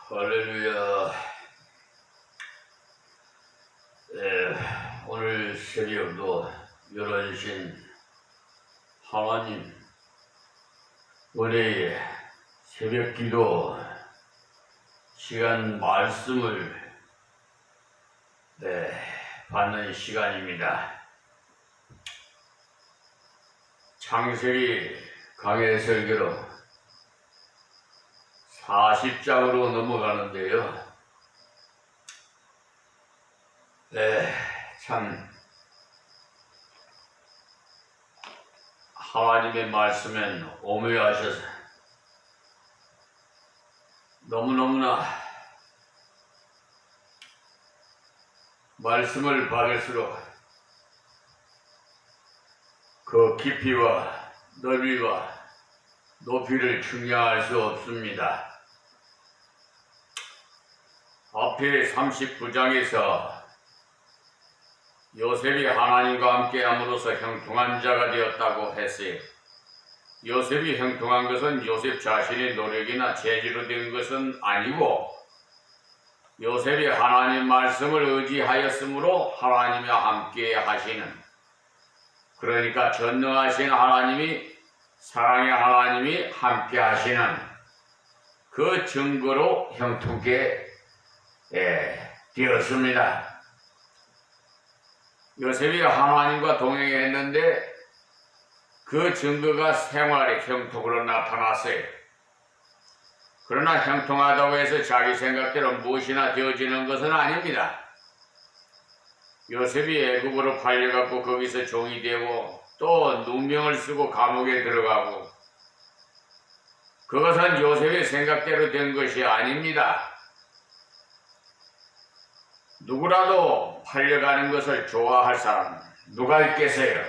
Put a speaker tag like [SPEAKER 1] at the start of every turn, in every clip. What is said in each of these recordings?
[SPEAKER 1] 할렐루야. 오늘 새벽도 열어주신 하나님, 우리 새벽기도 시간 말씀을 받는 시간입니다. 창세기 강해 설교로 40장으로 넘어가는데요. 참 하나님의 말씀엔 오묘하셔서 너무너무나 말씀을 받을수록 그 깊이와 넓이와 높이를 측량할 수 없습니다. 앞에 39장에서 요셉이 하나님과 함께 함으로써 형통한 자가 되었다고 했어요. 요셉이 형통한 것은 요셉 자신의 노력이나 재주로 된 것은 아니고 요셉이 하나님 말씀을 의지하였으므로 하나님과 함께 하시는, 그러니까 전능하신 하나님이, 사랑의 하나님이 함께 하시는 그 증거로 형통하게 되었습니다. 요셉이 하나님과 동행했는데 그 증거가 생활의 형통으로 나타났어요. 그러나 형통하다고 해서 자기 생각대로 무엇이나 되어지는 것은 아닙니다. 요셉이 애굽으로 팔려갖고 거기서 종이 되고 또 누명을 쓰고 감옥에 들어가고, 그것은 요셉의 생각대로 된 것이 아닙니다. 누구라도 팔려가는 것을 좋아할 사람 누가 있겠어요?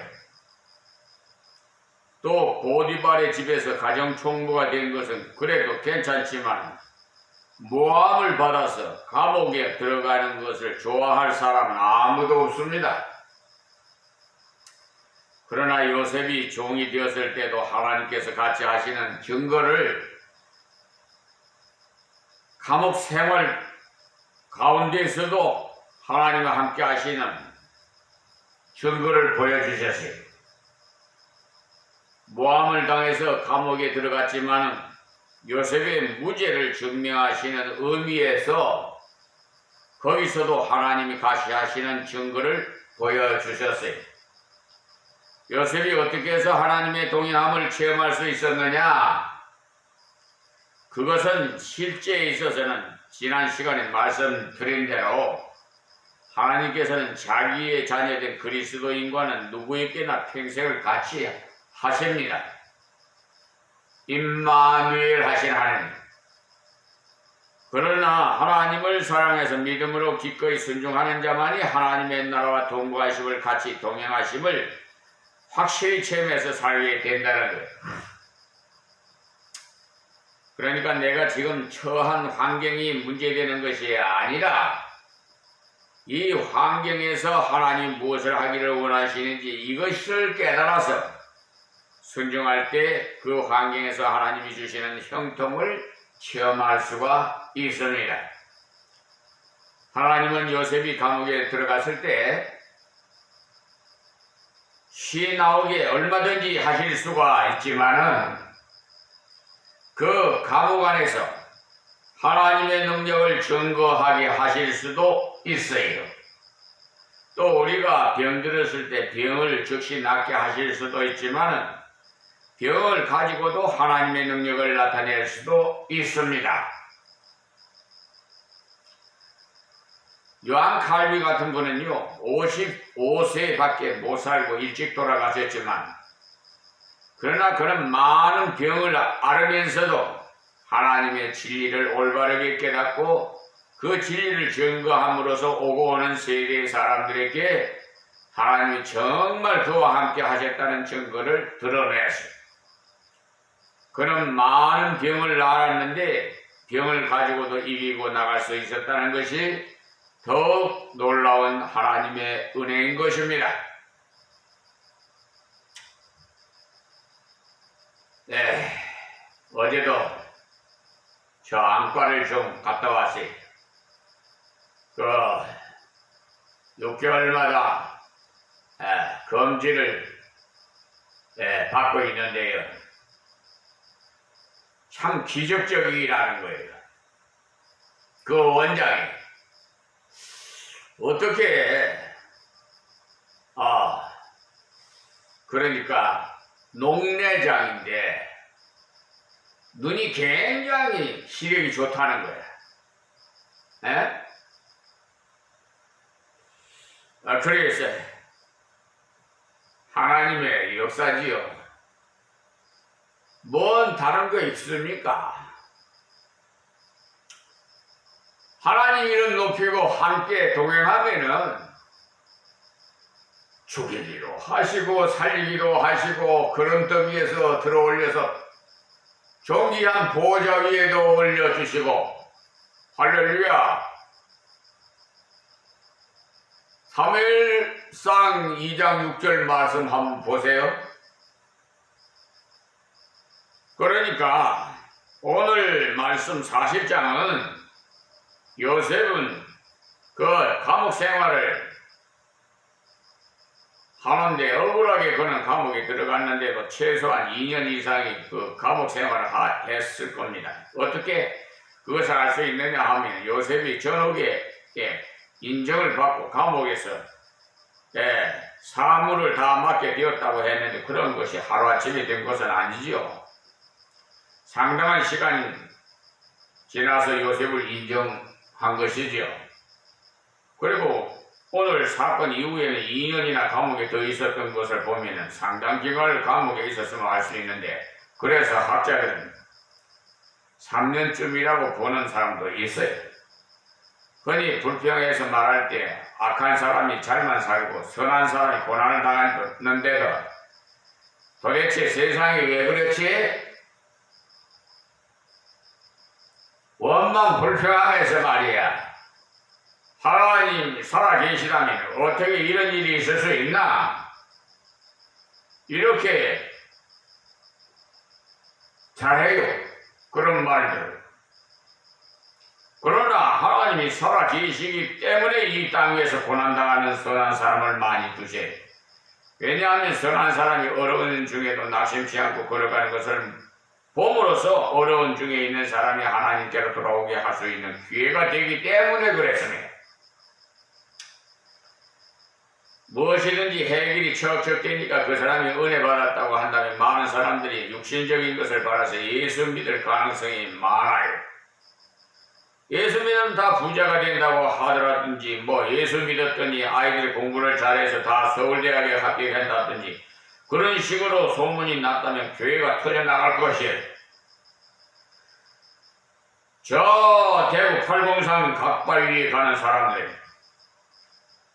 [SPEAKER 1] 또 보디발의 집에서 가정총무가 된 것은 그래도 괜찮지만 모함을 받아서 감옥에 들어가는 것을 좋아할 사람은 아무도 없습니다. 그러나 요셉이 종이 되었을 때도 하나님께서 같이 하시는 증거를 감옥 생활 가운데에서도 하나님과 함께 하시는 증거를 보여주셨어요. 모함을 당해서 감옥에 들어갔지만 요셉의 무죄를 증명하시는 의미에서 거기서도 하나님이 같이 하시는 증거를 보여주셨어요. 요셉이 어떻게 해서 하나님의 동행함을 체험할 수 있었느냐? 그것은 실제에 있어서는 지난 시간에 말씀드린 대로 하나님께서는 자기의 자녀된 그리스도인과는 누구에게나 평생을 같이 하십니다. 임마누엘 하신 하나님. 그러나 하나님을 사랑해서 믿음으로 기꺼이 순종하는 자만이 하나님의 나라와 동거하심을, 같이 동행하심을 확실히 체험해서 살게 된다는 거예요. 그러니까 내가 지금 처한 환경이 문제되는 것이 아니라 이 환경에서 하나님 무엇을 하기를 원하시는지 이것을 깨달아서 순종할 때 그 환경에서 하나님이 주시는 형통을 체험할 수가 있습니다. 하나님은 요셉이 감옥에 들어갔을 때 쉬 나오게 얼마든지 하실 수가 있지만은 그 감옥 안에서 하나님의 능력을 증거하게 하실 수도 있어요. 또 우리가 병들었을 때 병을 즉시 낫게 하실 수도 있지만 병을 가지고도 하나님의 능력을 나타낼 수도 있습니다. 요한 칼비 같은 분은요 55세밖에 못 살고 일찍 돌아가셨지만, 그러나 그는 많은 병을 앓으면서도 하나님의 진리를 올바르게 깨닫고 그 진리를 증거함으로써 오고 오는 세계의 사람들에게 하나님이 정말 그와 함께 하셨다는 증거를 드러냈어요. 그는 많은 병을 앓았는데 병을 가지고도 이기고 나갈 수 있었다는 것이 더욱 놀라운 하나님의 은혜인 것입니다. 어제도 저 안과를 좀 갔다 왔어요. 6개월마다 검진을 받고 있는데요. 참 기적적이라는 거예요. 그 원장이 어떻게 그러니까 녹내장인데 눈이 굉장히 시력이 좋다는 거야. 그래서 하나님의 역사지요. 뭔 다른 거 있습니까? 하나님 이름 높이고 함께 동행하면은 죽이기도 하시고 살리기도 하시고 그런떡 위에서 들어올려서 존귀한 보좌 위에도 올려주시고 할렐루야. 사무엘상 2장 6절 말씀 한번 보세요. 그러니까 오늘 말씀 40장은 요셉은 그 감옥 생활을 하는데 억울하게 그는 감옥에 들어갔는데도 최소한 2년 이상의 그 감옥 생활을 했을 겁니다. 어떻게 그것을 알 수 있느냐 하면 요셉이 전옥에 인정을 받고 감옥에서 사물을 다 맡게 되었다고 했는데 그런 것이 하루아침에 된 것은 아니지요. 상당한 시간이 지나서 요셉을 인정한 것이지요. 그리고 오늘 사건 이후에는 2년이나 감옥에 더 있었던 것을 보면 상당 기간을 감옥에 있었음을 알 수 있는데 그래서 학자들은 3년쯤이라고 보는 사람도 있어요. 흔히 불평해서 말할 때 악한 사람이 잘만 살고 선한 사람이 고난을 당하는데도 도대체 세상이 왜 그렇지? 원망 불평하면서 말이야. 하나님 살아계시다면 어떻게 이런 일이 있을 수 있나? 이렇게 잘해요. 그런 말들. 그러나 하나님이 살아계시기 때문에 이 땅에서 고난당하는 선한 사람을 많이 두세요. 왜냐하면 선한 사람이 어려운 중에도 낙심치 않고 걸어가는 것을 봄으로써 어려운 중에 있는 사람이 하나님께로 돌아오게 할 수 있는 기회가 되기 때문에 그랬습니다. 무엇이든지 해결이 척척되니까 그 사람이 은혜 받았다고 한다면 많은 사람들이 육신적인 것을 바라서 예수 믿을 가능성이 많아요. 예수 믿으면 다 부자가 된다고 하더라든지 예수 믿었더니 아이들 공부를 잘해서 다 서울대학에 합격한다든지 그런 식으로 소문이 났다면 교회가 터져나갈 것이에요. 저 대구 팔공산 각발 위에 가는 사람들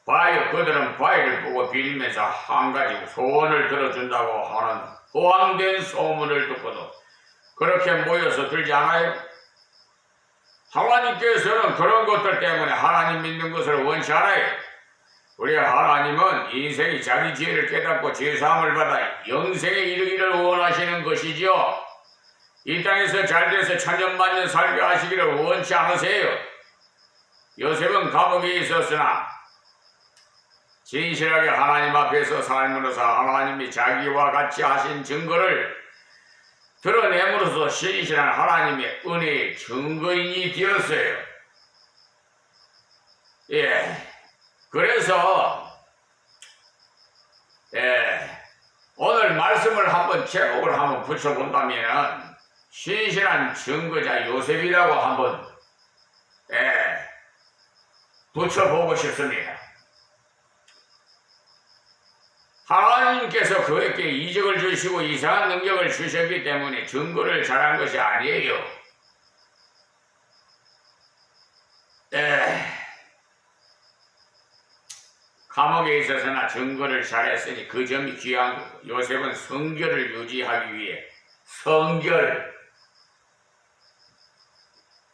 [SPEAKER 1] 봐요. 그들은 바위를 보고 빌면서 한 가지 소원을 들어준다고 하는 호황된 소문을 듣고도 그렇게 모여서 들지 않아요? 하나님께서는 그런 것들 때문에 하나님 믿는 것을 원치 않아요. 우리 하나님은 인생이 자기 죄를 깨닫고 죄사함을 받아 영생에 이르기를 원하시는 것이지요. 이 땅에서 잘돼서 천년만년 살게 하시기를 원치 않으세요. 요셉은 감옥에 있었으나 진실하게 하나님 앞에서 삶으로서 하나님이 자기와 같이 하신 증거를 드러냄으로써 신실한 하나님의 은혜의 증거인이 되었어요. 그래서 오늘 말씀을 한번 제목을 한번 붙여본다면 신실한 증거자 요셉이라고 한번 붙여보고 싶습니다. 하나님께서 그에게 이적을 주시고 이상한 능력을 주셨기 때문에 증거를 잘한 것이 아니에요. 감옥에 있어서나 증거를 잘했으니 그 점이 귀한 거고 요셉은 성결을 유지하기 위해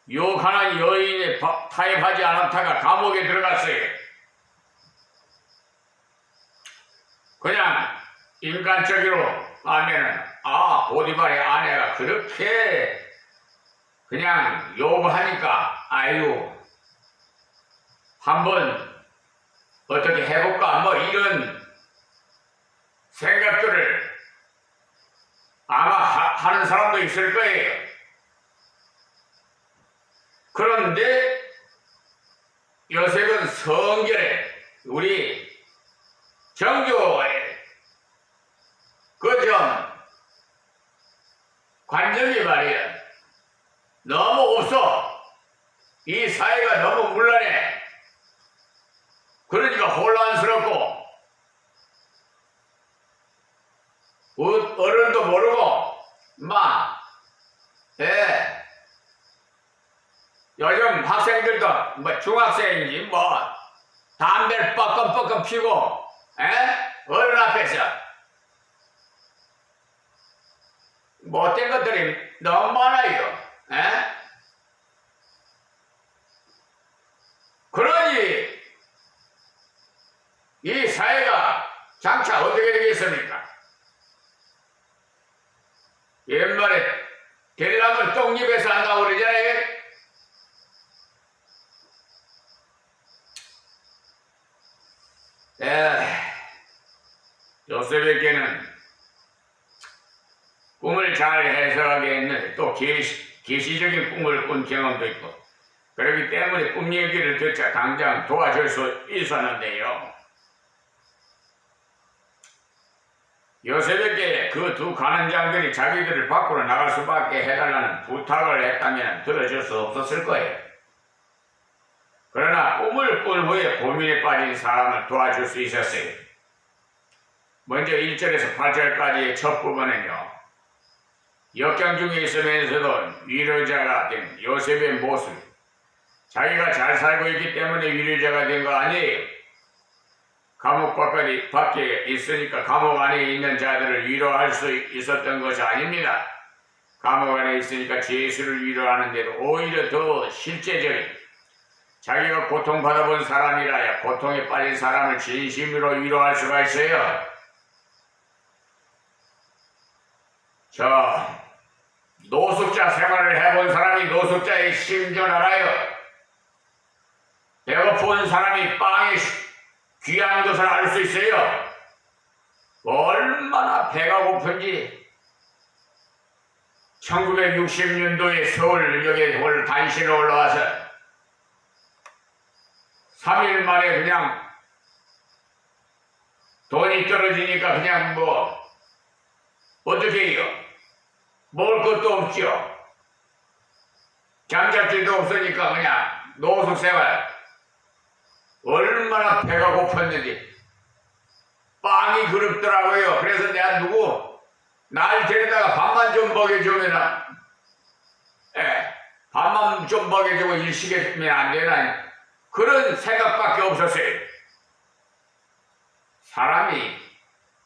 [SPEAKER 1] 유혹하는 여인에 타협하지 않았다가 감옥에 들어갔어요. 그냥 인간적으로 하면은 보디발의 아내가 그렇게 그냥 요구하니까 아유 한번 어떻게 해볼까 뭐 이런 생각들을 아마 하는 사람도 있을 거예요. 그런데 요셉은 성결에 우리 정교에 그 점 관점이 말이야 너무 없어. 이 사회가 너무 문란해. 그러니까 혼란스럽고 어른도 모르고 요즘 학생들도 뭐 중학생인지 뭐 담배를 뻐끔뻐끔 피고 어른 앞에서 못된 것들이 너무 많아요. 그러니 이 사회가 장차 어떻게 되겠습니까? 옛말에 될라면 똥입에서 한다고 그러잖아요. 요셉에게는 꿈을 잘 해석하게 했는데 또 계시적인 꿈을 꾼 경험도 있고 그렇기 때문에 꿈 얘기를 듣자 당장 도와줄 수 있었는데요. 요셉에게 그 두 간원장들이 자기들을 밖으로 나갈 수밖에 해달라는 부탁을 했다면 들어줄 수 없었을 거예요. 그러나 꿈을 꾼 후에 고민에 빠진 사람을 도와줄 수 있었어요. 먼저 1절에서 8절까지의 첫 부분은요. 역경 중에 있으면서도 위로자가 된 요셉의 모습. 자기가 잘 살고 있기 때문에 위로자가 된 거 아니에요. 감옥 밖에 있으니까 감옥 안에 있는 자들을 위로할 수 있었던 것이 아닙니다. 감옥 안에 있으니까 죄수를 위로하는데도 오히려 더 실제적인 자기가 고통받아본 사람이라야 고통에 빠진 사람을 진심으로 위로할 수가 있어요. 노숙자 생활을 해본 사람이 노숙자의 심정을 알아요. 배고픈 사람이 빵이 귀한 것을 알 수 있어요. 얼마나 배가 고픈지 1960년도에 서울역에 단신에 올라와서 3일 만에 그냥 돈이 떨어지니까 그냥 어떻게 해요? 먹을 것도 없죠. 장작질도 없으니까 그냥 노숙생활. 얼마나 배가 고팠는지 빵이 그립더라고요. 그래서 내가 날 데려다가 밥만 좀 먹여주면 밥만 좀 먹여주고 일시키면 안 되나 그런 생각밖에 없었어요. 사람이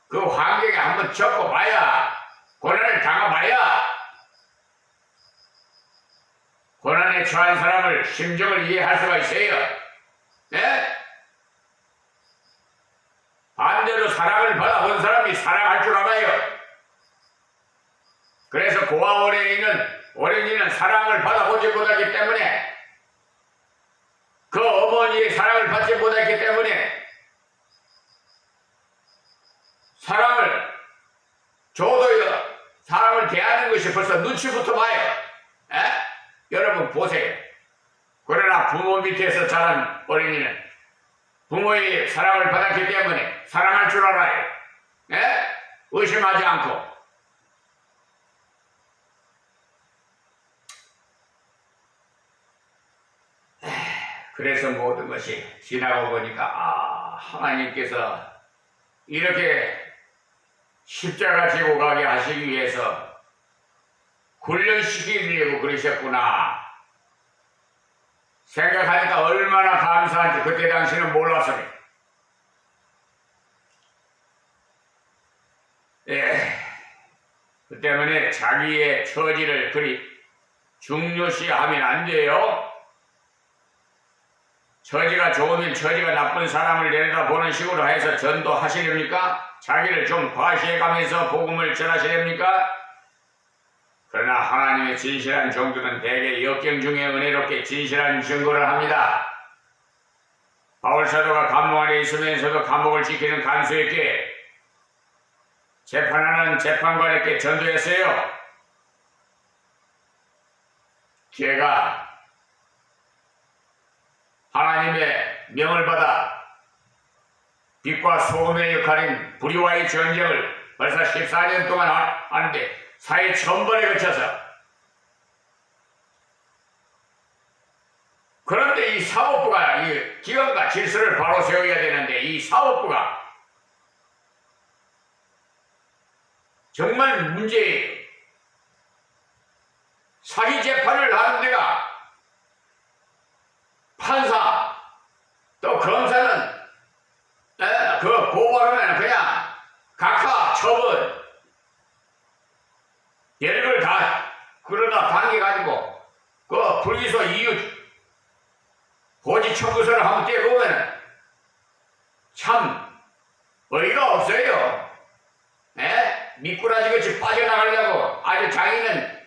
[SPEAKER 1] 그 환경에 한번 겪어봐야 고난을 당해봐야 고난에 처한 사람을 심정을 이해할 수가 있어요. 반대로 사랑을 받아본 사람이 사랑할 줄 알아요. 그래서 고아 어린이는 사랑을 받아보지 못했기 때문에 그 어머니의 사랑을 받지 못했기 때문에 사랑을 줘도요. 사람을 대하는 것이 벌써 눈치부터 봐요. 여러분 보세요. 그러나 부모 밑에서 자란 어린이는 부모의 사랑을 받았기 때문에 사랑할 줄 알아요. 의심하지 않고. 그래서 모든 것이 지나고 보니까 하나님께서 이렇게 십자가 지고 가게 하시기 위해서 훈련시키려고 그러셨구나 생각하니까 얼마나 감사한지 그때 당시는 몰랐습니다. 그 때문에 자기의 처지를 그리 중요시하면 안 돼요. 처지가 좋으면 처지가 나쁜 사람을 내려다보는 식으로 해서 전도하시렵니까? 자기를 좀 과시해가면서 복음을 전하시렵니까? 그러나 하나님의 진실한 종들은 대개 역경 중에 은혜롭게 진실한 증거를 합니다. 바울 사도가 감옥 안에 있으면서도 감옥을 지키는 간수에게 재판하는 재판관에게 전도했어요. 제가 하나님의 명을 받아 빛과 소금의 역할인 불의와의 전쟁을 벌써 14년 동안 하는데 사회 천번에 거쳐서, 그런데 이 사법부가 이 기관과 질서를 바로 세워야 되는데 이 사법부가 정말 문제예요. 사기 재판을 하는 데가 판사 또 검사는 그 고발하면 그냥 각하 처분 별걸 다 그러다 당겨가지고 그 불기소 이유 고지 청구서를 한번 떼보면 참 어이가 없어요. 미꾸라지같이 빠져나가려고 아주 자기는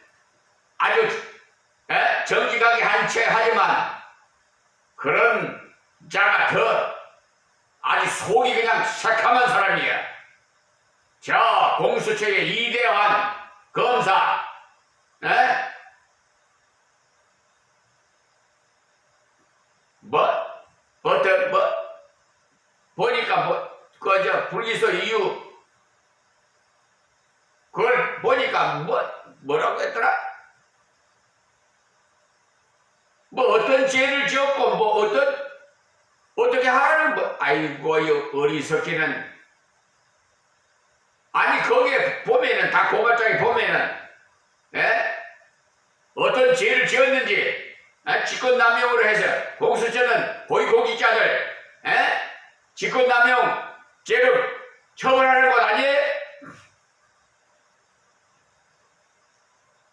[SPEAKER 1] 아주 정직하게 한 채 하지만 그런 자가 더 아주 속이 그냥 새카만 사람이야. 저 공수처의 이대환 검사, 보니까 그저 불기소 이유 그걸 보니까 뭐라고 했더라? 어떤 죄를 지었고 어떻게 하라는 아이고 이 어리석기는. 아니 거기에 보면은 다 고발장에 보면은 어떤 죄를 지었는지 직권남용으로 해서 공수처는 고위공직자들 직권남용 죄로 처벌하는 것 아니에요?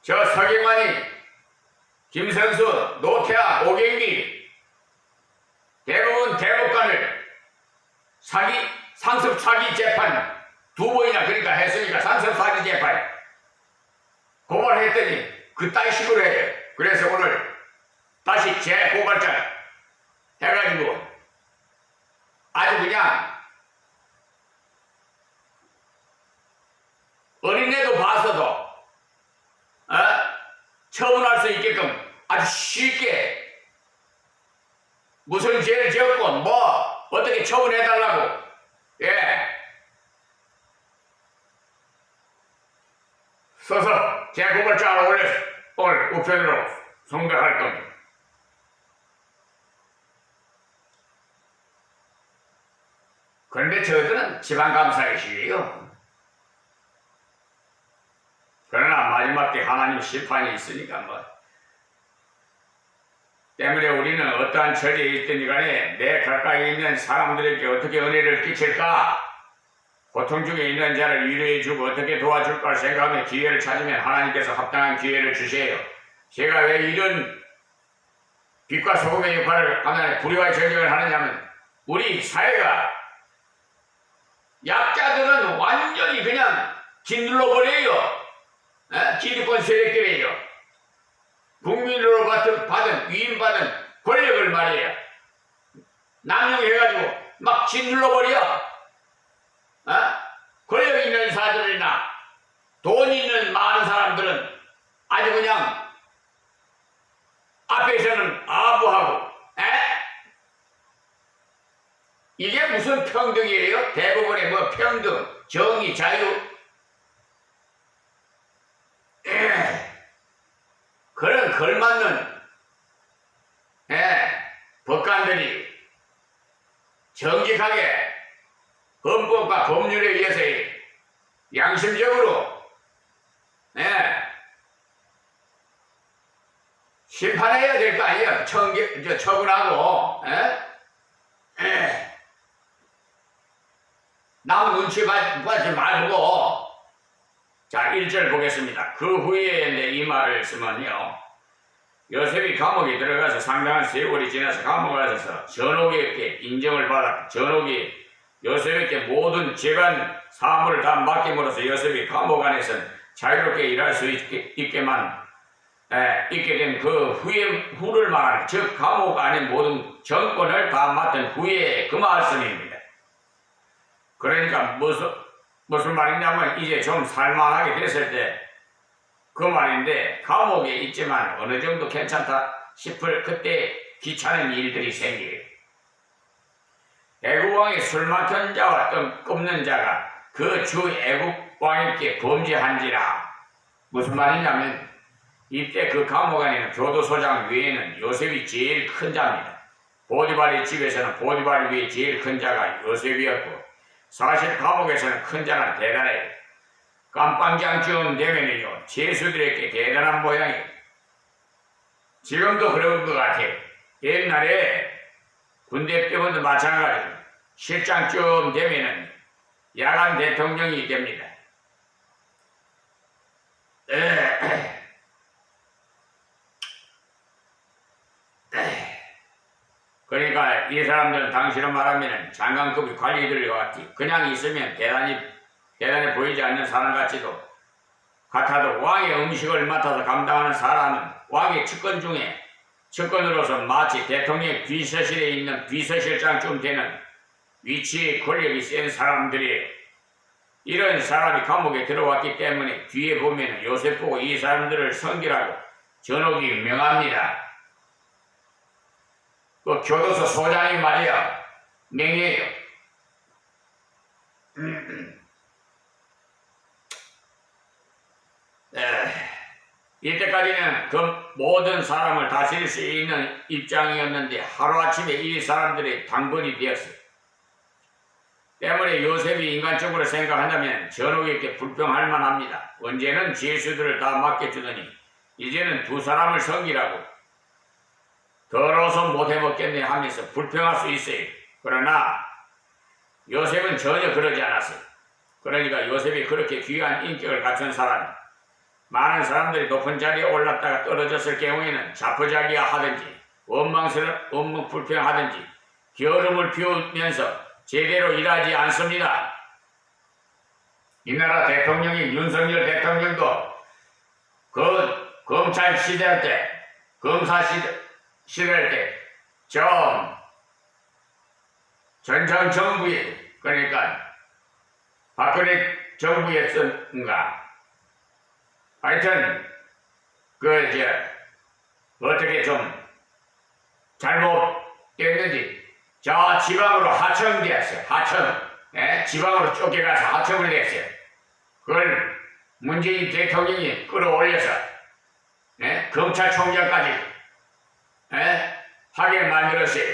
[SPEAKER 1] 저 서경만이, 김성수, 노태하, 오경미 대부분 대법관을 상습 사기 재판 2번이나 그러니까 했으니까 상습 사기 재판 고발했더니 그따위 식으로 해요. 그래서 오늘 다시 재고발장 해가지고 아주 그냥 어린애도 봐서도 처분할 수 있게끔 아주 쉽게 무슨 죄를 지었고 어떻게 처분해달라고 써서 재고발장을 올려서 오늘 우편으로 송달할 겁니다. 그런데 저들은 지방감사이시에요. 그러나 마지막 때 하나님 심판이 있으니까 때문에 우리는 어떠한 처지에 있든지 간에 내 가까이 있는 사람들에게 어떻게 은혜를 끼칠까, 고통 중에 있는 자를 위로해주고 어떻게 도와줄까 생각하며 기회를 찾으면 하나님께서 합당한 기회를 주세요. 제가 왜 이런 빛과 소금의 역할을 하나의 불의와의 전쟁을 하느냐면 우리 사회가 약자들은 완전히 그냥 짓눌러버려요. 기득권 세력들이에요. 국민으로 받은 위임받은 권력을 말이에요. 남용해가지고 막 짓눌러버려. 권력 있는 사람들이나 돈 있는 많은 사람들은 아주 그냥 앞에서는 아부하고 이게 무슨 평등이에요? 대부분의 평등, 정의, 자유 그런 걸맞는 법관들이 정직하게 헌법과 법률에 의해서 양심적으로 심판해야 될 거 아니에요. 처분하고 남 눈치 보지 말고. 자, 1절 보겠습니다. 그 후에 이 말을 쓰면요, 요셉이 감옥에 들어가서 상당한 세월이 지나서 감옥에 가서 전옥에게 인정을 받았고, 전옥이 요셉에게 모든 재간 사물을 다 맡김으로써 요셉이 감옥 안에서 자유롭게 일할 수 있게만 있게 된 그 후를 말하는, 즉 감옥 안에 모든 정권을 다 맡은 후에 그 말씀입니다. 그러니까 무슨 말이냐면 이제 좀 살만하게 됐을 때 그 말인데, 감옥에 있지만 어느 정도 괜찮다 싶을 그때 귀찮은 일들이 생겨요. 애국왕이 술 맡은 자와 똥 굽는 자가 그 주 애국왕에게 범죄한지라. 무슨 말이냐면 이때 그 감옥 안에는 교도소장 외에는 요셉이 제일 큰 자입니다. 보디발의 집에서는 보디발 위에 제일 큰 자가 요셉이었고, 사실 감옥에서는 큰 자는 대단해요. 깜빵장쯤 되면은요, 죄수들에게 대단한 모양이에요. 지금도 그런 것 같아요. 옛날에 군대 때문에도 마찬가지로 실장쯤 되면은 야간 대통령이 됩니다. 그러니까 이 사람들은 당시로 말하면 장관급의 관리들과 같이 그냥 있으면 대단해 보이지 않는 사람 같아도 왕의 음식을 맡아서 감당하는 사람은 왕의 측근으로서 마치 대통령의 비서실에 있는 비서실장쯤 되는 위치의 권력이 센 사람들이에요. 이런 사람이 감옥에 들어왔기 때문에 뒤에 보면 요셉 보고 이 사람들을 섬기라고 전옥이 명합니다. 그 교도소 소장이 말이야 명예예요. 이때까지는 그 모든 사람을 다스릴 수 있는 입장이었는데 하루아침에 이 사람들의 당번이 되었어요. 때문에 요셉이 인간적으로 생각한다면 전옥에게 불평할 만합니다. 언제는 죄수들을 다 맡겨주더니 이제는 두 사람을 섬기라고, 더러워서 못해먹겠네 하면서 불평할 수 있어요. 그러나 요셉은 전혀 그러지 않았어요. 그러니까 요셉이 그렇게 귀한 인격을 갖춘 사람, 많은 사람들이 높은 자리에 올랐다가 떨어졌을 경우에는 자포자기야 하든지 원망 불평하든지 게으름을 피우면서 제대로 일하지 않습니다. 이 나라 대통령인 윤석열 대통령도 그 검찰 시대 때, 검사 시대 때 전전 정부에, 그러니까 박근혜 정부였던가, 하여튼 어떻게 좀 잘못됐는지 저 지방으로 하청되었어요. 지방으로 쫓겨가서 하청을 냈어요. 그걸 문재인 대통령이 끌어올려서 검찰총장까지 하게 만들었어요.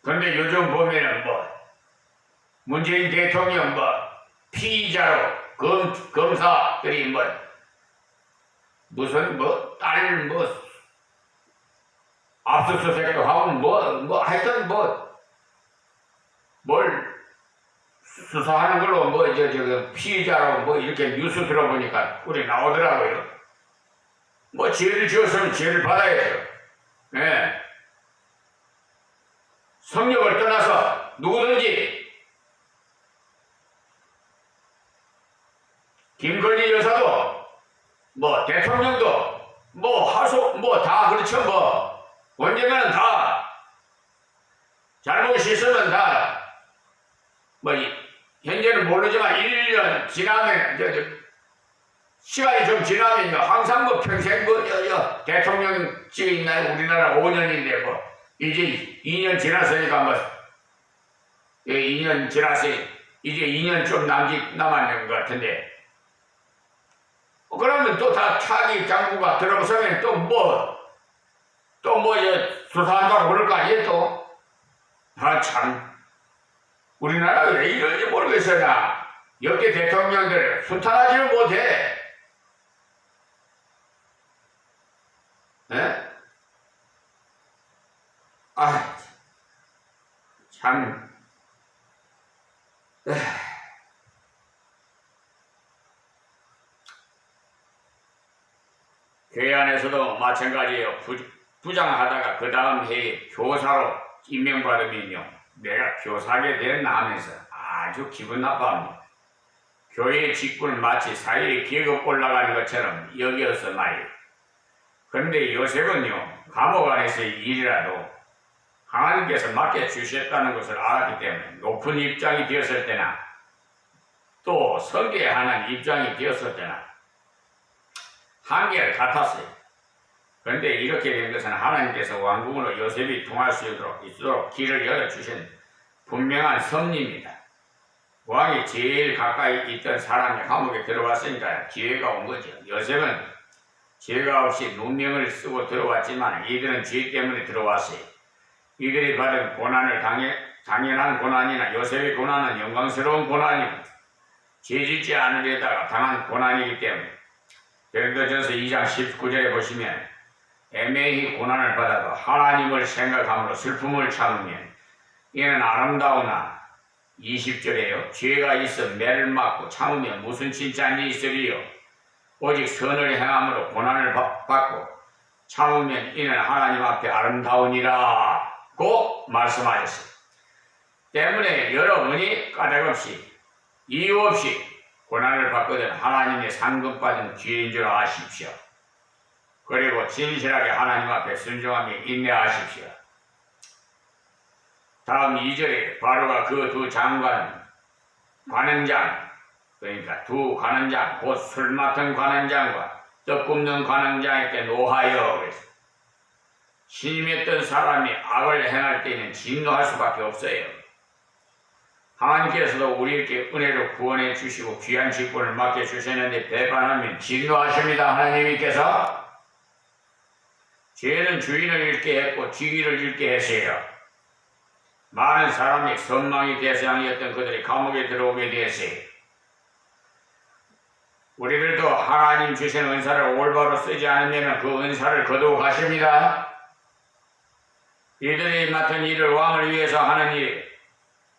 [SPEAKER 1] 그런데 요즘 보면은 문재인 대통령 피의자로 검사들이 무슨 압수수색도 하고 하여튼 뭘 수사하는 걸로 피의자로 이렇게 뉴스 들어보니까 우리 나오더라고요. 죄를 지었으면 죄를 받아야죠. 성역을 떠나서 누구든지, 김건희 여사도 대통령도 하소 다 그렇죠. 언젠가는 다 잘못이 있으면 다 현재는 모르지만 1년 지나면 시간이 좀 지나면 항상 평생 대통령직에 있나요? 우리나라 5년인데 이제 2년 지났으니까 2년 지났으니 이제 2년 좀 남았는 것 같은데, 그러면 또 다 차기 장부가 들어서면 수사한다고 그럴 거 아니에요 또? 참 우리나라 왜 이런지 모르겠어요. 역대 대통령들 순탄하지를 못해. 참. 교회 안에서도 마찬가지예요. 부장하다가 그 다음 해에 교사로 임명받으면요, 내가 교사하게 됐나 하면서 아주 기분 나빠합니다. 교회의 직분을 마치 사일이 계급 올라가는 것처럼 여기어서 말이에요. 그런데 요셉은요, 감옥 안에서의 일이라도 하나님께서 맡겨주셨다는 것을 알았기 때문에 높은 입장이 되었을 때나 또 서계하는 입장이 되었을 때나 한결 같았어요. 그런데 이렇게 된 것은 하나님께서 왕궁으로 요셉이 통할 수 있도록 길을 열어주신 분명한 섭리입니다. 왕이 제일 가까이 있던 사람이 감옥에 들어왔으니까 기회가 온 거죠. 요셉은 죄가 없이 누명을 쓰고 들어왔지만 이들은 죄 때문에 들어왔어요. 이들이 받은 고난을 당연한 고난이나 요셉의 고난은 영광스러운 고난입니다. 죄짓지 않으려다가 당한 고난이기 때문에 베드로전서 2장 19절에 보시면 애매히 고난을 받아도 하나님을 생각함으로 슬픔을 참으면 이는 아름다우나 20절에요. 죄가 있어 매를 맞고 참으면 무슨 칭찬이 있으리요. 오직 선을 행함으로 고난을 받고 참으면 이는 하나님 앞에 아름다우니라고 말씀하셨어요. 때문에 여러분이 까닭없이 이유 없이 고난을 받거든 하나님의 상급받은 기회인 줄 아십시오. 그리고 진실하게 하나님 앞에 순종하며 인내하십시오. 다음 2절에 바로가 그 두 장관, 관원장, 그러니까 두 관원장, 곧 술 맡은 관원장과 떡 굽는 관원장에게 노하여 그랬어요. 신임했던 사람이 악을 행할 때는 진노할 수밖에 없어요. 하나님께서도 우리에게 은혜로 구원해 주시고 귀한 직분을 맡겨주셨는데 배반하면 진노하십니다. 하나님께서 죄는 주인을 잃게 했고 직위를 잃게 했어요. 많은 사람이 선망의 대상이었던 그들이 감옥에 들어오게 되었어요. 우리들도 하나님 주신 은사를 올바로 쓰지 않으면 그 은사를 거두어 가십니다. 이들이 맡은 일을 왕을 위해서 하는 일,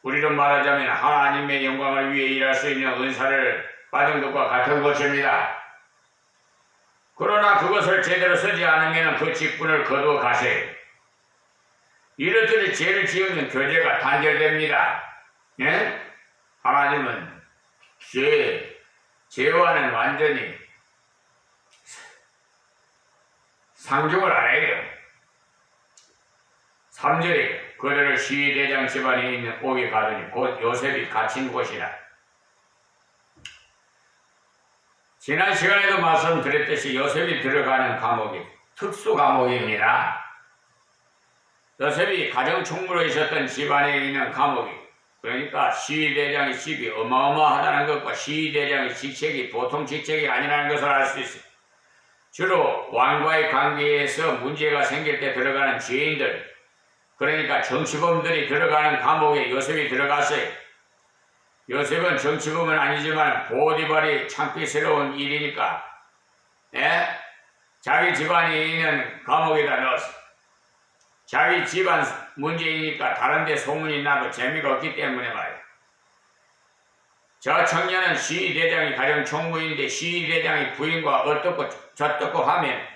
[SPEAKER 1] 우리로 말하자면 하나님의 영광을 위해 일할 수 있는 은사를 받은 것과 같은 것입니다. 그러나 그것을 제대로 쓰지 않으면 그 직분을 거두어 가세요. 이것들이 죄를 지으면 교제가 단절됩니다. 예? 하나님은 죄와는 완전히 상종을 안 해요. 3절에 그들을 시위대장 집안에 있는 옥에 가더니 곧 요셉이 갇힌 곳이라. 지난 시간에도 말씀드렸듯이 요셉이 들어가는 감옥이 특수 감옥입니다. 요셉이 가정총무로 있었던 집안에 있는 감옥이, 그러니까 시위대장의 집이 어마어마하다는 것과 시위대장의 직책이 보통 직책이 아니라는 것을 알 수 있어요. 주로 왕과의 관계에서 문제가 생길 때 들어가는 죄인들, 그러니까 정치범들이 들어가는 감옥에 요셉이 들어갔어요. 요셉은 정치범은 아니지만 보디발이 창피스러운 일이니까 자기 집안에 있는 감옥에다 넣었어요. 자기 집안 문제이니까 다른 데 소문이 나도 재미가 없기 때문에 말이에요. 저 청년은 시위대장이 가령 총무인데 시위대장이 부인과 어떻고 저떻고 하면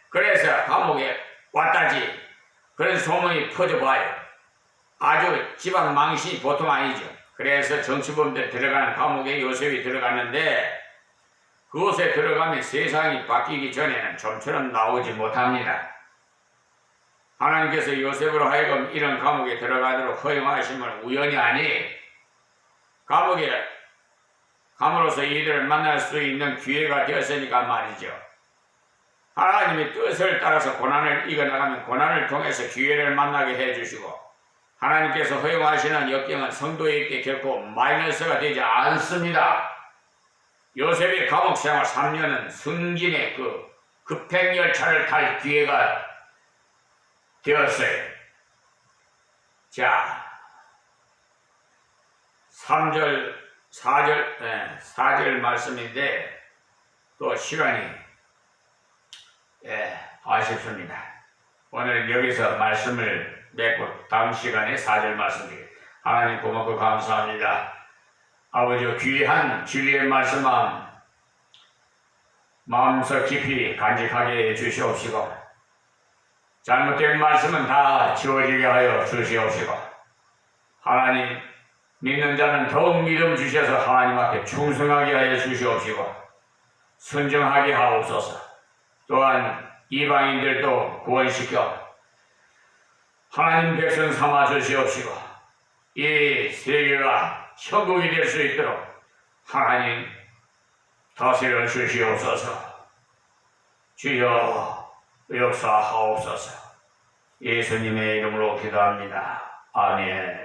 [SPEAKER 1] 그래서 감옥에 왔다지 그런 소문이 퍼져봐요. 아주 집안 망신이 보통 아니죠. 그래서 정치범들 들어가는 감옥에 요셉이 들어갔는데 그곳에 들어가면 세상이 바뀌기 전에는 좀처럼 나오지 못합니다. 하나님께서 요셉으로 하여금 이런 감옥에 들어가도록 허용하심은 우연이 아니 감옥에 감으로써 이들을 만날 수 있는 기회가 되었으니까 말이죠. 하나님의 뜻을 따라서 고난을 이겨나가면 고난을 통해서 기회를 만나게 해주시고 하나님께서 허용하시는 역경은 성도에게 결코 마이너스가 되지 않습니다. 요셉의 감옥 생활 3년은 승진의 그 급행열차를 탈 기회가 되었어요. 자, 3절, 4절 말씀인데 또 시간이 아쉽습니다. 오늘 여기서 말씀을 맺고 다음 시간에 4절 말씀드리겠습니다. 하나님 고맙고 감사합니다. 아버지 귀한 진리의 말씀만 마음속 깊이 간직하게 해주시옵시고 잘못된 말씀은 다 지워지게 하여 주시옵시고 하나님 믿는 자는 더욱 믿음 주셔서 하나님 앞에 충성하게 하여 주시옵시고 순종하게 하옵소서. 또한 이방인들도 구원시켜 하나님 백성 삼아 주시옵시고 이 세계가 천국이 될 수 있도록 하나님 다스려 주시옵소서. 주여 역사하옵소서. 예수님의 이름으로 기도합니다. 아멘.